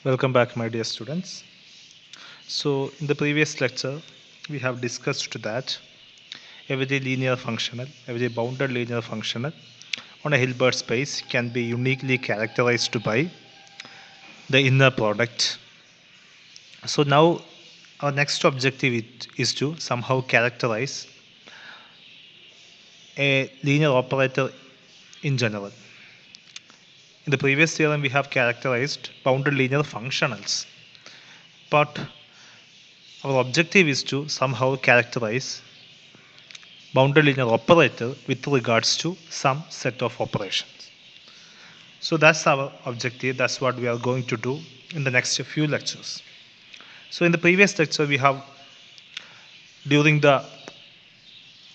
Welcome back, my dear students. So, in the previous lecture, we have discussed that every bounded linear functional on a Hilbert space can be uniquely characterized by the inner product. So, now our next objective is to somehow characterize a linear operator in general. In the previous theorem, we have characterized bounded linear functionals, but our objective is to somehow characterize bounded linear operator with regards to some set of operations. So that's our objective. That's what we are going to do in the next few lectures. So in the previous lecture, we have, during the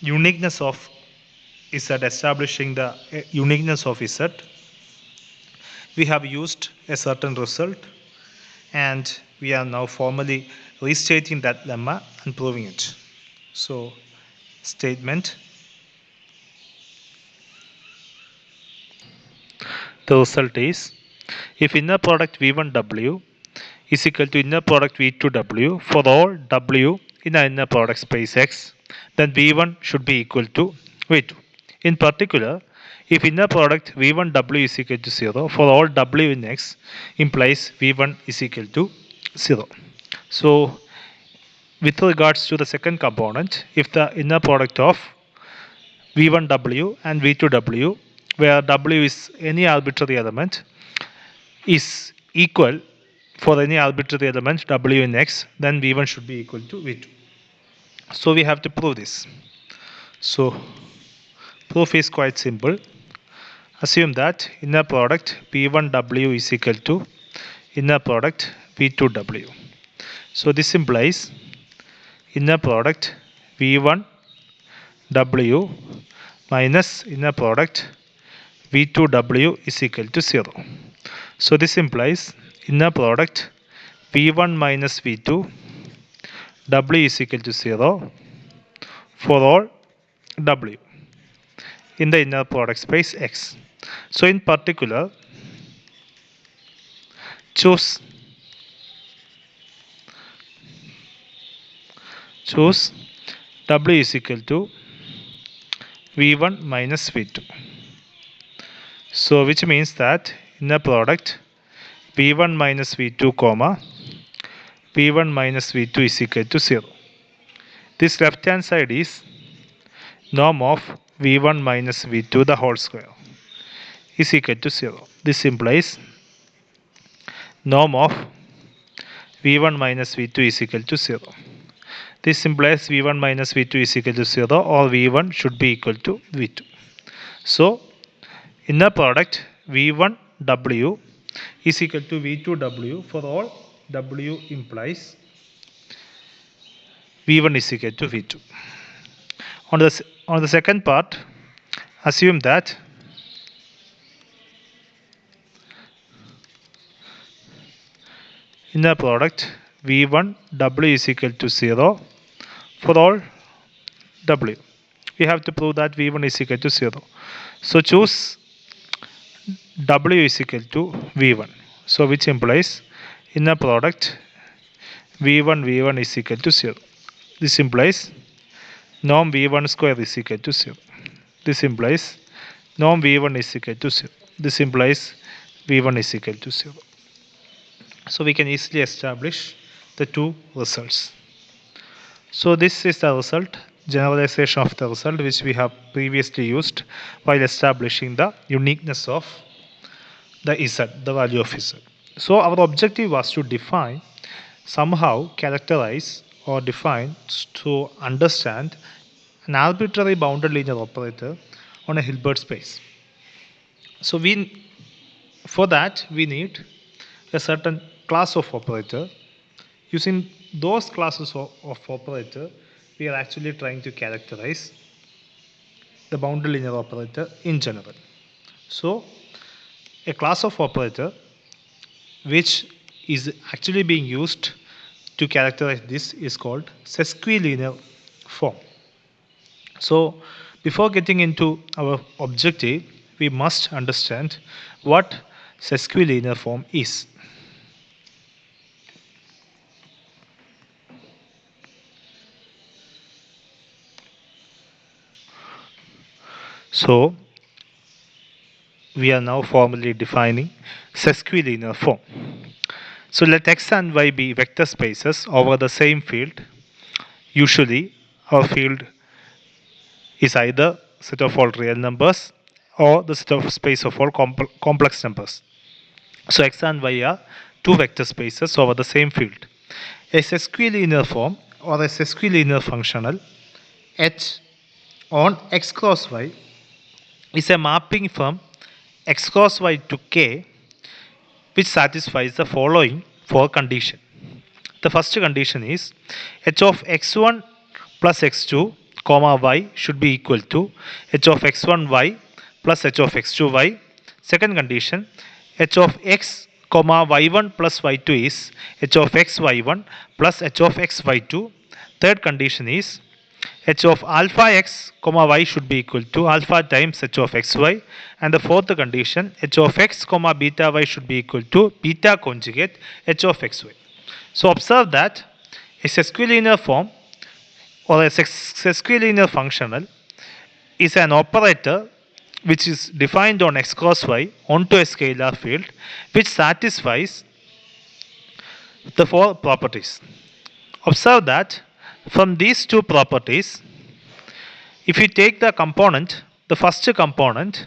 uniqueness of Z, establishing the uniqueness of Z, we have used a certain result, and we are now formally restating that lemma and proving it. So statement: the result is, if inner product V1W is equal to inner product V2W for all W in an inner product space X, then V1 should be equal to V2. In particular, if inner product V1W is equal to 0 for all W in X, implies V1 is equal to 0. So, with regards to the second component, if the inner product of V1W and V2W, where W is any arbitrary element, is equal for any arbitrary element W in X, then V1 should be equal to V2. So we have to prove this. So proof is quite simple. Assume that inner product V1W is equal to inner product V2W. So this implies inner product V1W minus inner product V2W is equal to 0. So this implies inner product V1 minus V2 W is equal to 0 for all W in the inner product space X. So in particular, choose W is equal to V1 minus V2. So which means that inner product V1 minus V2 comma V1 minus V2 is equal to 0. This left hand side is norm of V1 minus V2 the whole square is equal to 0. This implies norm of V1 minus V2 is equal to 0. This implies V1 minus V2 is equal to 0, or V1 should be equal to V2. So inner product V1W is equal to V2W for all W implies V1 is equal to V2. On the second part, assume that inner product V1W is equal to 0 for all W. We have to prove that V1 is equal to 0. So choose W is equal to V1. So which implies inner product V1 is equal to 0. This implies norm V1 square is equal to 0. This implies norm V1 is equal to 0. This implies V1 is equal to 0. So we can easily establish the two results. So this is the result, generalization of the result, which we have previously used while establishing the uniqueness of the Z, the value of Z. So our objective was to define, somehow characterize or define to understand an arbitrary bounded linear operator on a Hilbert space. So for that we need a certain class of operator. Using those classes of operator, we are actually trying to characterize the bounded linear operator in general. So a class of operator which is actually being used to characterize this is called sesquilinear form. So before getting into our objective, we must understand what sesquilinear form is. So we are now formally defining sesquilinear form. So let x and y be vector spaces over the same field. Usually our field is either set of all real numbers or the set of space of all complex numbers. So x and y are two vector spaces over the same field. A sesquilinear form or a sesquilinear functional h on x cross y is a mapping from x cross y to k which satisfies the following four conditions. The first condition is h of x1 plus x2 comma y should be equal to h of x1y plus h of x2y. Second condition, h of x comma y1 plus y2 is h of x y1 plus h of x y2. Third condition is h of alpha x comma y should be equal to alpha times h of xy, and the fourth condition h of x comma beta y should be equal to beta conjugate h of xy. So observe that a sesquilinear form or a sesquilinear functional is an operator which is defined on x cross y onto a scalar field which satisfies the four properties. Observe that from these two properties, if you take the component, the first component,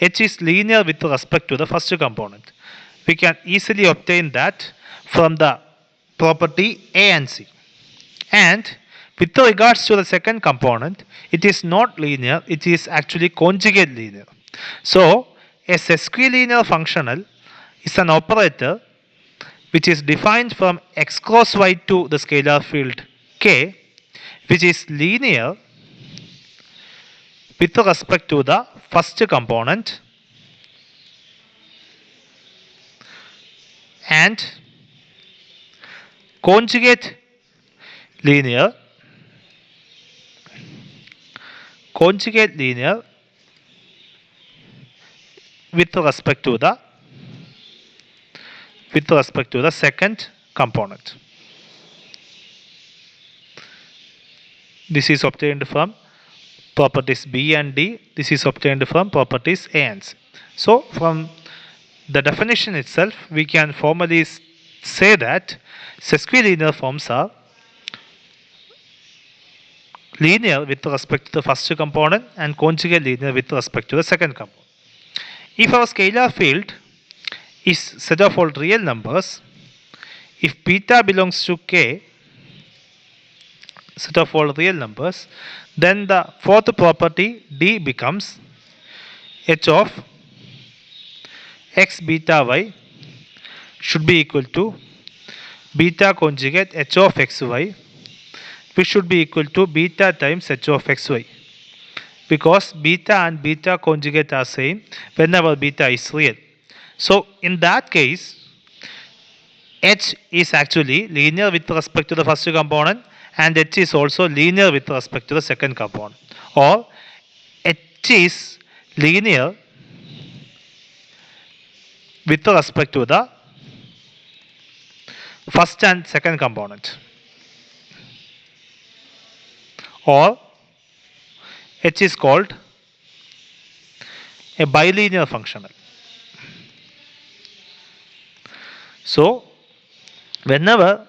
h is linear with respect to the first component. We can easily obtain that from the property A and C. And with regards to the second component, it is not linear, it is actually conjugate linear. So, a sesquilinear functional is an operator which is defined from x cross y to the scalar field k, which is linear with respect to the first component and conjugate linear with respect to the second component. This is obtained from properties B and D. This is obtained from properties A and C. So from the definition itself, we can formally say that sesquilinear forms are linear with respect to the first component and conjugate linear with respect to the second component. If our scalar field is set of all real numbers, if beta belongs to k, set of all real numbers, then the fourth property D becomes h of x beta y should be equal to beta conjugate h of xy, which should be equal to beta times h of xy, because beta and beta conjugate are same whenever beta is real. So in that case, h is actually linear with respect to the first component and h is also linear with respect to the second component, or h is linear with respect to the first and second component, or h is called a bilinear functional. So whenever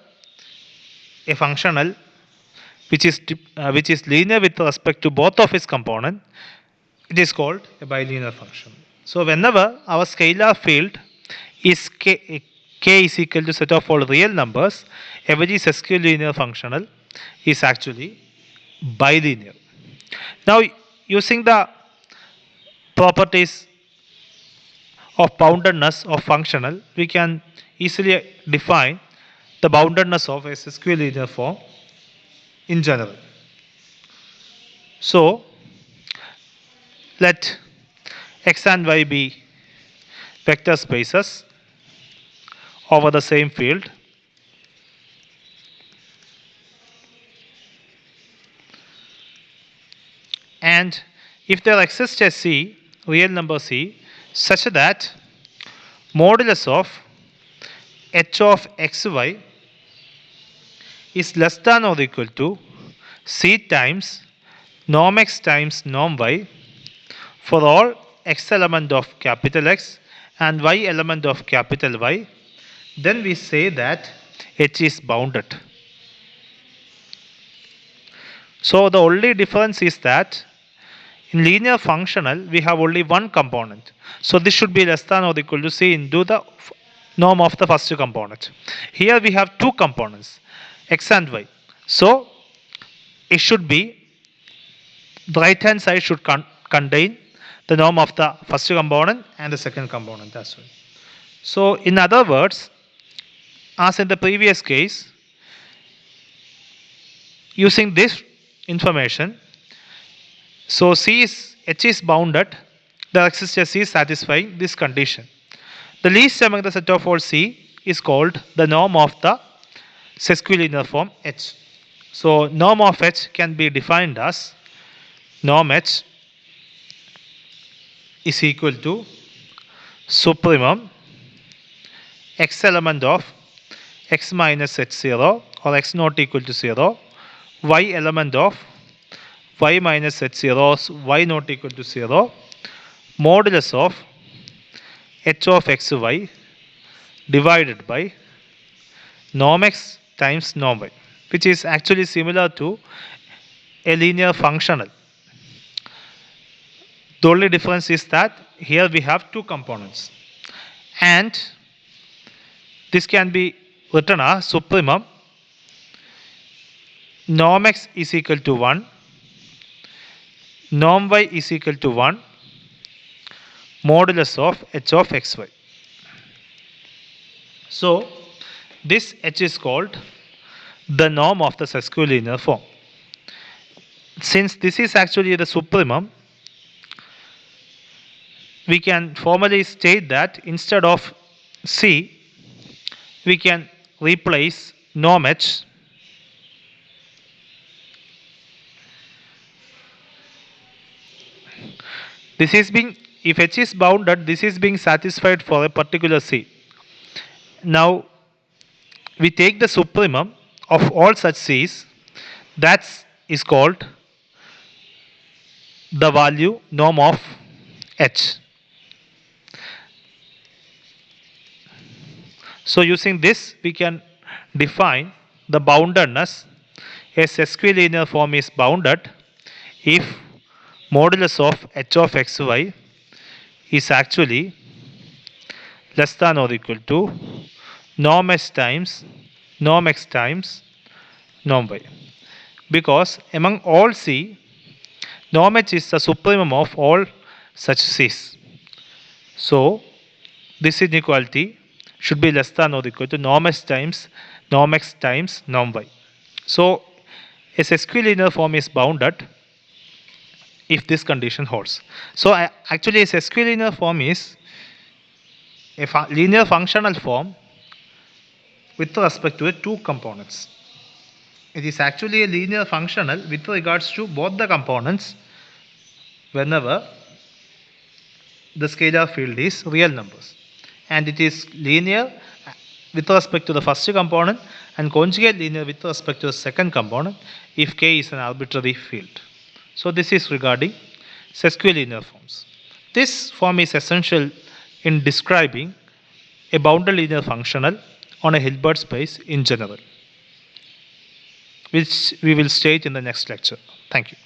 a functional which is linear with respect to both of its components, it is called a bilinear function. So whenever our scalar field is k is equal to set of all real numbers, every sesquilinear functional is actually bilinear. Now using the properties of boundedness of functional, we can easily define the boundedness of a sesquilinear form in general. So let x and y be vector spaces over the same field, and if there exists a C, real number C, such that modulus of h of xy is less than or equal to C times norm x times norm y, for all x element of capital X and y element of capital Y, then we say that H is bounded. So the only difference is that in linear functional we have only one component. So this should be less than or equal to C into the norm of the first component. Here we have two components, x and y. So it should be, the right hand side should contain the norm of the first component and the second component as well. So in other words, as in the previous case, using this information, so H is bounded, the existence C is satisfying this condition. The least among the set of all C is called the norm of the sesquilinear form H. So norm of H can be defined as norm H is equal to supremum x element of x minus h0 or x not equal to 0, y element of y minus h0, y not equal to 0, modulus of h of xy divided by norm x times norm y, which is actually similar to a linear functional. The only difference is that here we have two components, and this can be written as supremum norm x is equal to 1, norm y is equal to 1, modulus of h of xy. So this h is called the norm of the sesquilinear form. Since this is actually the supremum, we can formally state that instead of C, we can replace norm H this is being, if H is bounded, this is being satisfied for a particular C. Now we take the supremum of all such C's, that is called the value norm of H. So using this we can define the boundedness. A sesquilinear form is bounded if modulus of h of xy is actually less than or equal to norm h times norm x times norm y. Because among all C, norm h is the supremum of all such C's. So this inequality should be less than or equal to norm h times norm x times norm y. So a sesquilinear form is bounded if this condition holds. So actually a sesquilinear form is a linear functional form with respect to two components. It is actually a linear functional with regards to both the components whenever the scalar field is real numbers, and it is linear with respect to the first component and conjugate linear with respect to the second component if K is an arbitrary field. So this is regarding sesquilinear forms. This form is essential in describing a bounded linear functional on a Hilbert space in general, which we will state in the next lecture. Thank you.